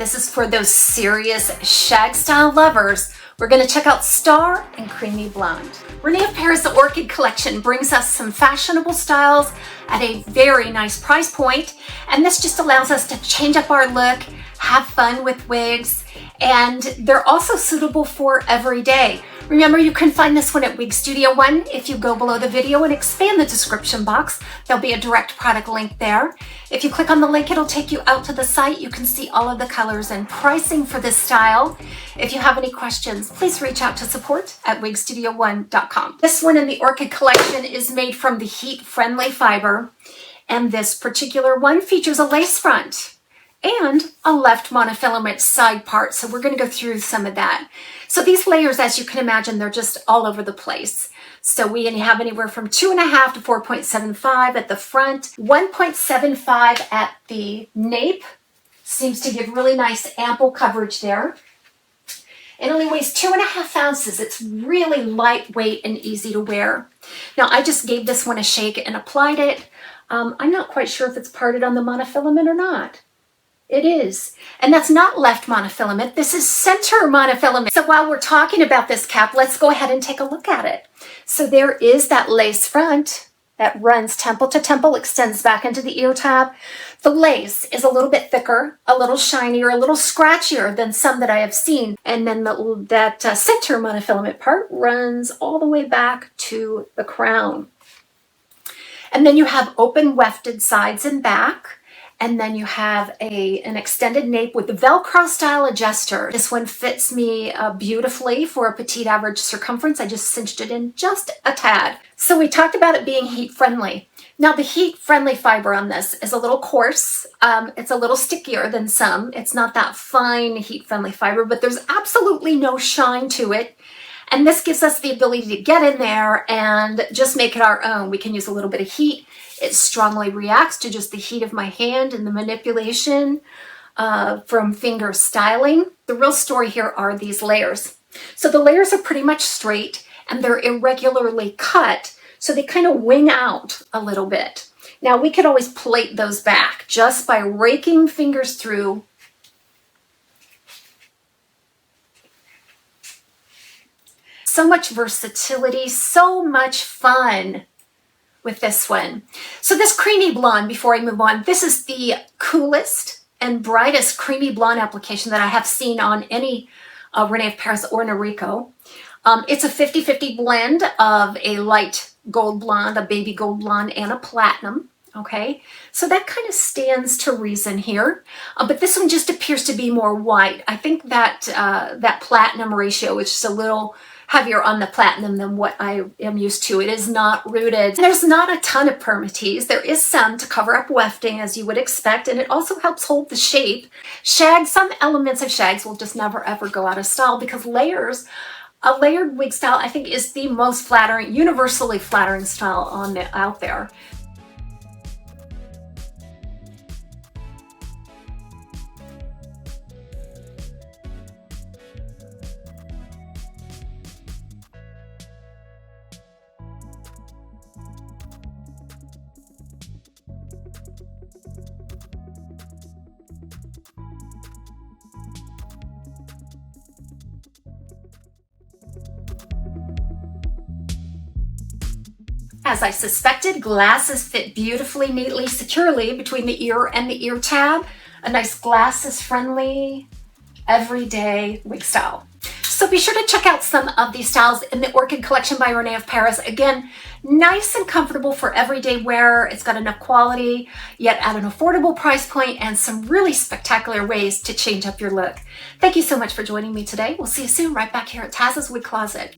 This is for those serious shag style lovers. We're going to check out Star and Creamy Blonde. Rene Of Paris Orchid Collection brings us some fashionable styles at a very nice price point, and this just allows us to change up our look, have fun with wigs, and they're also suitable for every day. Remember, you can find this one at Wig Studio One. If you go below the video and expand the description box, there'll be a direct product link there. If you click on the link, it'll take you out to the site. You can see all of the colors and pricing for this style. If you have any questions, please reach out to support@wigstudio1.com. This one in the Orchid Collection is made from the heat-friendly fiber, and this particular one features a lace front and a left monofilament side part. So we're going to go through some of that. So these layers, as you can imagine, they're just all over the place. So we have anywhere from 2.5 to 4.75 at the front, 1.75 at the nape. Seems to give really nice ample coverage there. It only weighs 2.5 ounces. It's really lightweight and easy to wear. Now I just gave this one a shake and applied it. I'm not quite sure if it's parted on the monofilament or not. It is. And that's not left monofilament. This is center monofilament. So while we're talking about this cap, let's go ahead and take a look at it. So there is that lace front that runs temple to temple, extends back into the ear tab. The lace is a little bit thicker, a little shinier, a little scratchier than some that I have seen. And then that center monofilament part runs all the way back to the crown. And then you have open wefted sides and back. And then you have an extended nape with the Velcro style adjuster. This one fits me beautifully for a petite average circumference. I just cinched it in just a tad. So we talked about it being heat friendly. Now the heat friendly fiber on this is a little coarse. It's a little stickier than some. It's not that fine heat friendly fiber, but there's absolutely no shine to it. And this gives us the ability to get in there and just make it our own. We can use a little bit of heat. It strongly reacts to just the heat of my hand and the manipulation from finger styling. The real story here are these layers. So the layers are pretty much straight and they're irregularly cut, so they kind of wing out a little bit. Now we could always plate those back just by raking fingers through. So much versatility, so much fun with this one. So this creamy blonde, before I move on, this is the coolest and brightest creamy blonde application that I have seen on any Rene Of Paris or Noriko. It's a 50-50 blend of a light gold blonde, a baby gold blonde, and a platinum. Okay, so that kind of stands to reason here, but this one just appears to be more white. I think that that platinum ratio is just a little heavier on the platinum than what I am used to. It is not rooted. There's not a ton of permatease. There is some to cover up wefting, as you would expect, and it also helps hold the shape. Shags, some elements of shags will just never ever go out of style because layers, a layered wig style, I think, is the most flattering, universally flattering style out there. As I suspected, glasses fit beautifully, neatly, securely between the ear and the ear tab. A nice glasses-friendly, everyday wig style. So be sure to check out some of these styles in the Orchid Collection by Rene Of Paris. Again, nice and comfortable for everyday wear. It's got enough quality, yet at an affordable price point, and some really spectacular ways to change up your look. Thank you so much for joining me today. We'll see you soon right back here at TAZ's Wig Closet.